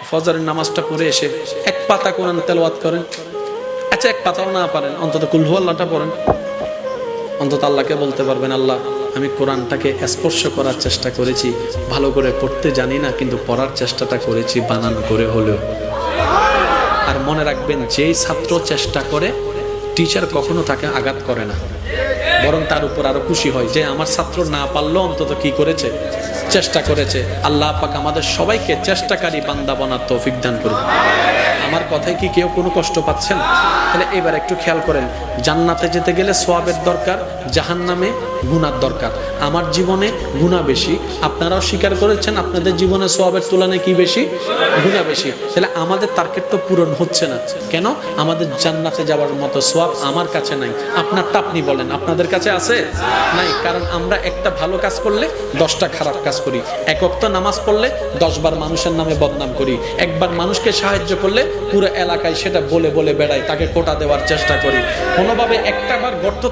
ফজরের নামাজটা পড়ে এসে এক পাতা কোরআন তেলাওয়াত করেন। আচ্ছা, এক পাতাও না পারেন, অন্তত কুল হুয়াল্লাহটা পড়েন। অন্তত আল্লাহকে বলতে পারবেন, আল্লাহ আমি কোরআনটাকে স্পর্শ করার চেষ্টা করেছি, ভালো করে পড়তে জানি না, কিন্তু পড়ার চেষ্টাটা করেছি বানান করে হলেও। আর মনে রাখবেন, যেই ছাত্র চেষ্টা করে টিচার কখনো তাকে আঘাত করে না, বরং তার উপর আরো খুশি হয় যে আমার ছাত্র না পারলেও অন্তত কি করেছে, চেষ্টা করেছে। আল্লাহ পাক আমাদের সবাইকে চেষ্টাকারী বান্দা বানার তৌফিক দান করুন। আমার কথায় কি কেউ কোনো কষ্ট পাচ্ছেন? তাহলে এবার একটু খেয়াল করেন, জান্নাতে যেতে গেলে সওয়াবের দরকার, জাহান্নামে গুনার দরকার। আমার জীবনে গুনাহ বেশি, আপনারাও স্বীকার করেছেন আপনাদের জীবনে সওয়াবের তুলনায় কি বেশি, গুনাহ বেশি। তাহলে আমাদের টার্গেট তো পূরণ হচ্ছে না কেন? আমাদের জান্নাতে যাওয়ার মতো সওয়াব আমার কাছে নাই। আপনারটা আপনি বলেন, আপনাদের কাছে আছে? নাই। কারণ আমরা একটা ভালো কাজ করলে 10টা খারাপ কাজ করি, এক ওয়াক্ত নামাজ পড়লে 10 বার মানুষের নামে বদনাম করি, একবার মানুষকে সাহায্য করলে পুরো এলাকায় সেটা বলে বলে বেড়াই, তাকে কোটা দেওয়ার চেষ্টা করি। কোনোভাবে একটা বার গর্ত